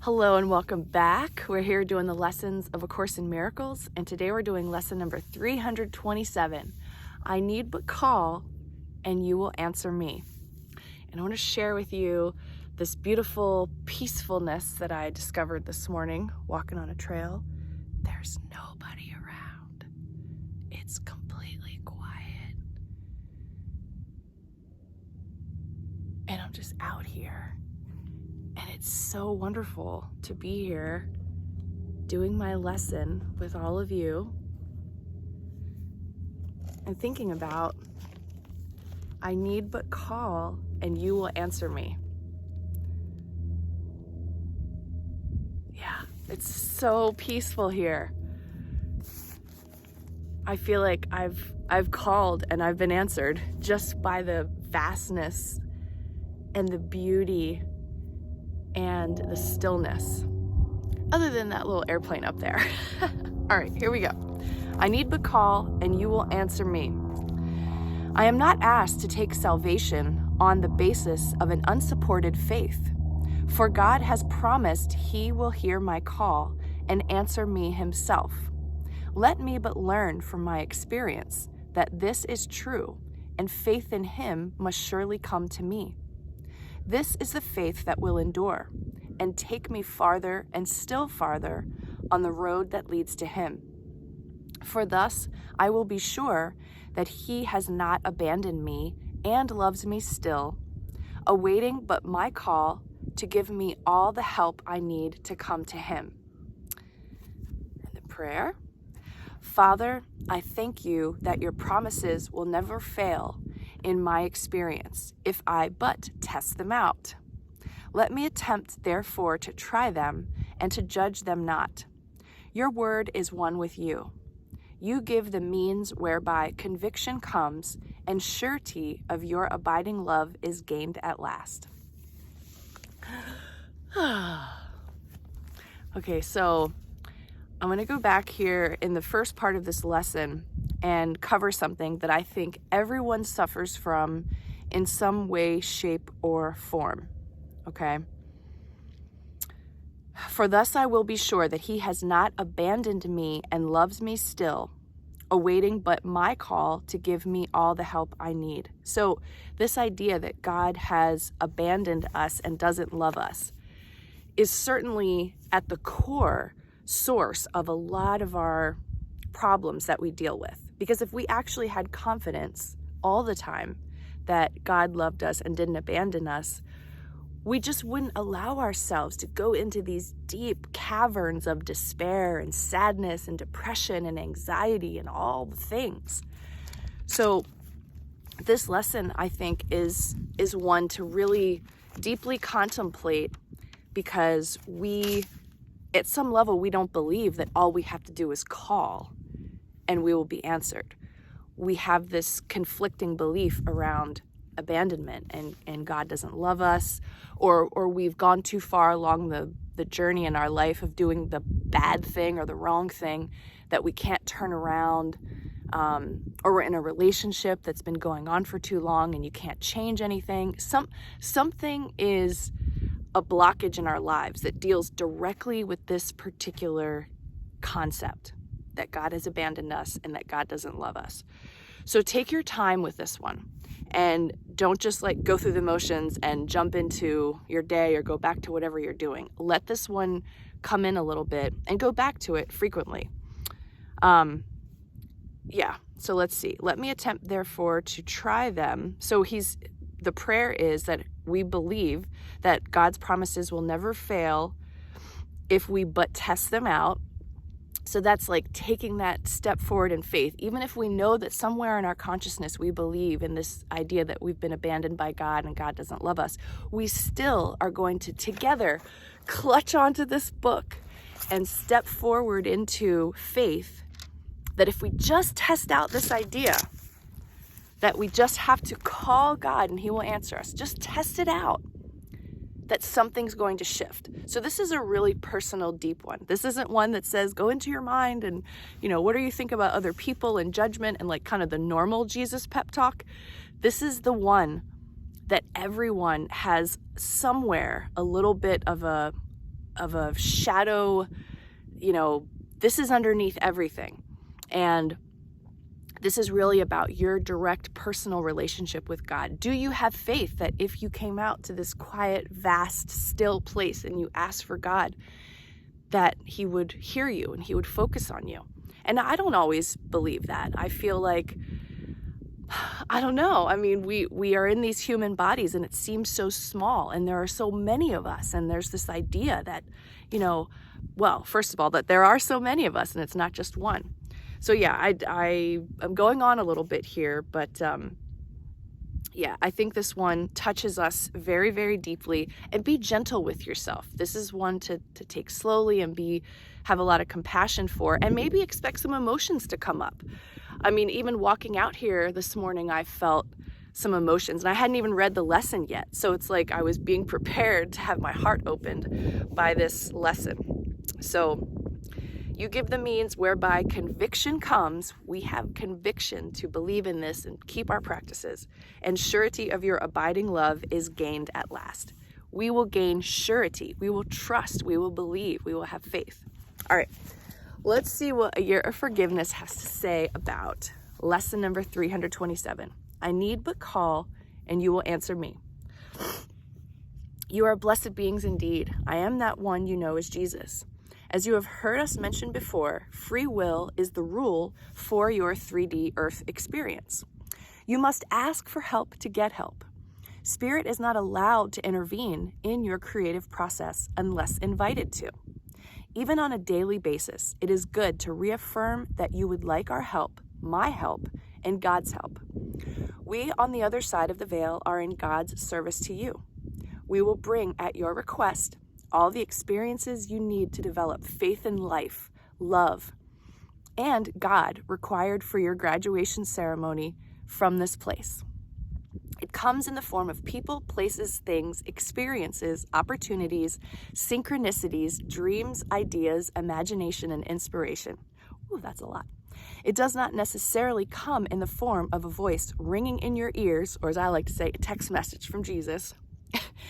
Hello and welcome back. We're here doing the lessons of A Course in Miracles, and today we're doing lesson number 327. I need but call, and you will answer me. And I want to share with you this beautiful peacefulness that I discovered this morning walking on a trail. There's nobody around. It's completely quiet. And I'm just out here. And it's so wonderful to be here doing my lesson with all of you and thinking about, I need but call and you will answer me. Yeah, it's so peaceful here. I feel like I've called and I've been answered just by the vastness and the beauty and the stillness, other than that little airplane up there. All right, here we go. I need but call, and you will answer me. I am not asked to take salvation on the basis of an unsupported faith, for God has promised He will hear my call and answer me Himself. Let me but learn from my experience that this is true, and faith in Him must surely come to me. This is the faith that will endure and take me farther and still farther on the road that leads to Him. For thus I will be sure that He has not abandoned me and loves me still, awaiting but my call to give me all the help I need to come to Him. And the prayer. Father, I thank you that your promises will never fail in my experience, if I but test them out. Let me attempt, therefore, to try them and to judge them not. Your word is one with you. You give the means whereby conviction comes, and surety of your abiding love is gained at last. Okay, so I'm going to go back here in the first part of this lesson and cover something that I think everyone suffers from in some way, shape, or form. Okay? For thus I will be sure that He has not abandoned me and loves me still, awaiting but my call to give me all the help I need. So this idea that God has abandoned us and doesn't love us is certainly at the core source of a lot of our problems that we deal with. Because if we actually had confidence all the time that God loved us and didn't abandon us, we just wouldn't allow ourselves to go into these deep caverns of despair and sadness and depression and anxiety and all the things. So this lesson, I think, is one to really deeply contemplate, because at some level, we don't believe that all we have to do is call and we will be answered. We have this conflicting belief around abandonment and God doesn't love us, or we've gone too far along the journey in our life of doing the bad thing or the wrong thing that we can't turn around, or we're in a relationship that's been going on for too long and you can't change anything. Something is a blockage in our lives that deals directly with this particular concept that God has abandoned us and that God doesn't love us. So take your time with this one and don't just go through the motions and jump into your day or go back to whatever you're doing. Let this one come in a little bit and go back to it frequently. So let's see. Let me attempt, therefore, to try them. So the prayer is that we believe that God's promises will never fail if we but test them out. So that's taking that step forward in faith. Even if we know that somewhere in our consciousness we believe in this idea that we've been abandoned by God and God doesn't love us, we still are going to together clutch onto this book and step forward into faith that if we just test out this idea that we just have to call God and He will answer us, just test it out, that something's going to shift. So this is a really personal, deep one. This isn't one that says, go into your mind and, what do you think about other people and judgment and kind of the normal Jesus pep talk. This is the one that everyone has somewhere a little bit of a a shadow, this is underneath everything. And this is really about your direct personal relationship with God. Do you have faith that if you came out to this quiet, vast, still place and you asked for God, that he would hear you and he would focus on you? And I don't always believe that. I feel like, I don't know. I mean, we are in these human bodies and it seems so small, and there are so many of us. And there's this idea that, well, first of all, that there are so many of us and it's not just one. So yeah, I'm going on a little bit here, but I think this one touches us very, very deeply. And be gentle with yourself. This is one to take slowly and have a lot of compassion for, and maybe expect some emotions to come up. I mean, even walking out here this morning, I felt some emotions, and I hadn't even read the lesson yet. So it's like I was being prepared to have my heart opened by this lesson. So you give the means whereby conviction comes. We have conviction to believe in this and keep our practices. And surety of your abiding love is gained at last. We will gain surety. We will trust. We will believe. We will have faith. All right. Let's see what a year of forgiveness has to say about lesson number 327. I need but call, and you will answer me. You are blessed beings indeed. I am that one you know as Jesus. As you have heard us mention before, free will is the rule for your 3D Earth experience. You must ask for help to get help. Spirit is not allowed to intervene in your creative process unless invited to. Even on a daily basis, it is good to reaffirm that you would like our help, my help, and God's help. We on the other side of the veil are in God's service to you. We will bring at your request all the experiences you need to develop faith in life, love, and God required for your graduation ceremony from this place. It comes in the form of people, places, things, experiences, opportunities, synchronicities, dreams, ideas, imagination, and inspiration. Ooh, that's a lot. It does not necessarily come in the form of a voice ringing in your ears, or as I like to say, a text message from Jesus,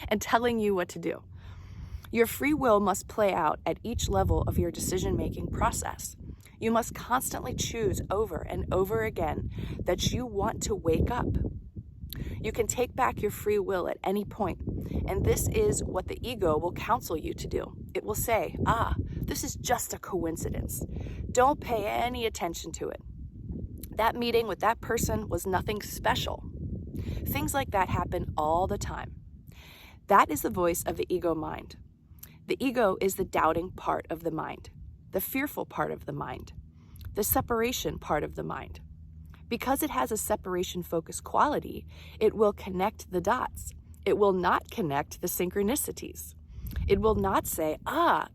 and telling you what to do. Your free will must play out at each level of your decision-making process. You must constantly choose over and over again that you want to wake up. You can take back your free will at any point, and this is what the ego will counsel you to do. It will say, this is just a coincidence. Don't pay any attention to it. That meeting with that person was nothing special. Things like that happen all the time. That is the voice of the ego mind. The ego is the doubting part of the mind, the fearful part of the mind, the separation part of the mind. Because it has a separation-focused quality, it will connect the dots. It will not connect the synchronicities. It will not say,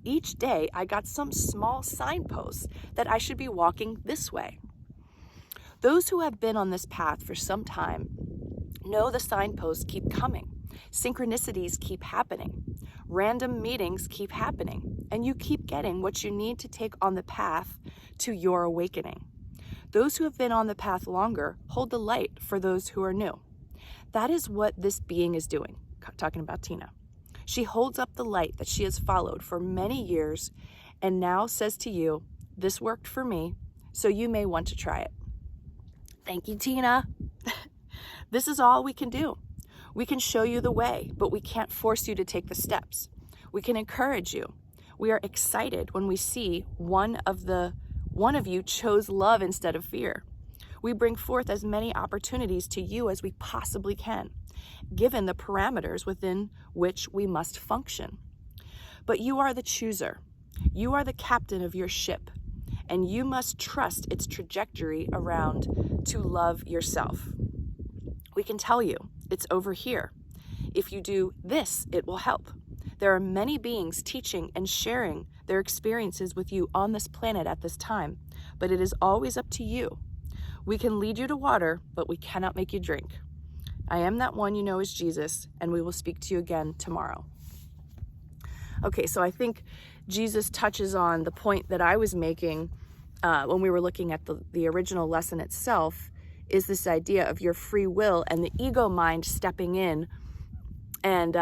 each day I got some small signpost that I should be walking this way. Those who have been on this path for some time know the signposts keep coming. Synchronicities keep happening. Random meetings keep happening. And you keep getting what you need to take on the path to your awakening. Those who have been on the path longer hold the light for those who are new. That is what this being is doing, talking about Tina. She holds up the light that she has followed for many years and now says to you, this worked for me, so you may want to try it. Thank you, Tina. This is all we can do. We can show you the way, but we can't force you to take the steps. We can encourage you. We are excited when we see one of you chose love instead of fear. We bring forth as many opportunities to you as we possibly can, given the parameters within which we must function. But you are the chooser. You are the captain of your ship, and you must trust its trajectory around to love yourself. We can tell you, it's over here. If you do this, it will help. There are many beings teaching and sharing their experiences with you on this planet at this time, but it is always up to you. We can lead you to water, but we cannot make you drink. I am that one you know as Jesus, and we will speak to you again tomorrow. Okay, so I think Jesus touches on the point that I was making when we were looking at the original lesson itself, is this idea of your free will and the ego mind stepping in and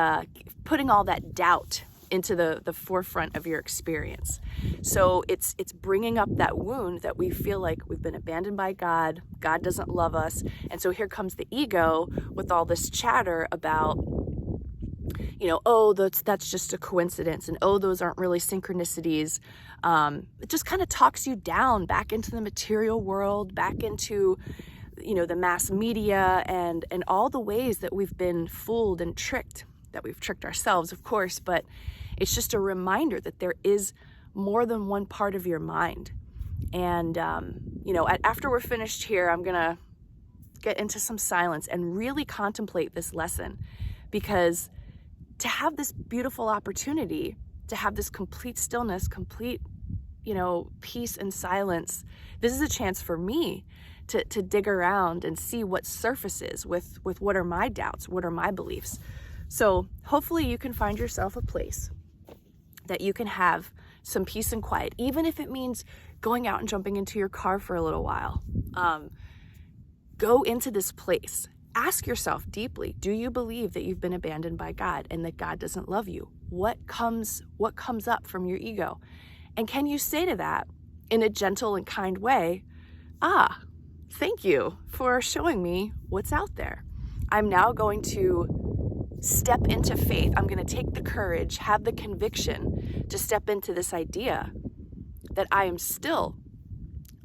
putting all that doubt into the forefront of your experience. So it's bringing up that wound that we feel like we've been abandoned by God. God doesn't love us. And so here comes the ego with all this chatter about, oh, that's just a coincidence, and oh, those aren't really synchronicities. It just kind of talks you down back into the material world, back into the mass media and all the ways that we've been fooled and tricked, that we've tricked ourselves, of course, but it's just a reminder that there is more than one part of your mind. And, after we're finished here, I'm going to get into some silence and really contemplate this lesson, because to have this beautiful opportunity, to have this complete stillness, complete, peace and silence, this is a chance for me to dig around and see what surfaces with what are my doubts, what are my beliefs. So hopefully you can find yourself a place that you can have some peace and quiet, even if it means going out and jumping into your car for a little while. Go into this place. Ask yourself deeply, do you believe that you've been abandoned by God and that God doesn't love you? What comes up from your ego? And can you say to that in a gentle and kind way, thank you for showing me what's out there. I'm now going to step into faith. I'm going to take the courage, have the conviction to step into this idea that I am still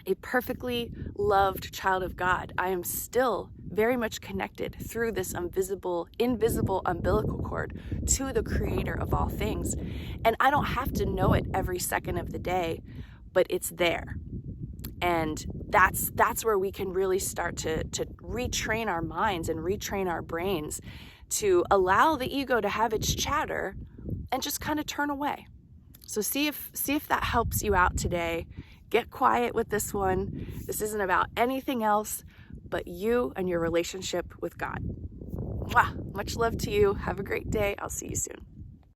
a perfectly loved child of God. I am still very much connected through this invisible umbilical cord to the creator of all things. And I don't have to know it every second of the day, but it's there. And that's where we can really start to retrain our minds and retrain our brains to allow the ego to have its chatter and just kind of turn away. So see if that helps you out today. Get quiet with this one. This isn't about anything else but you and your relationship with God. Mwah! Much love to you. Have a great day. I'll see you soon.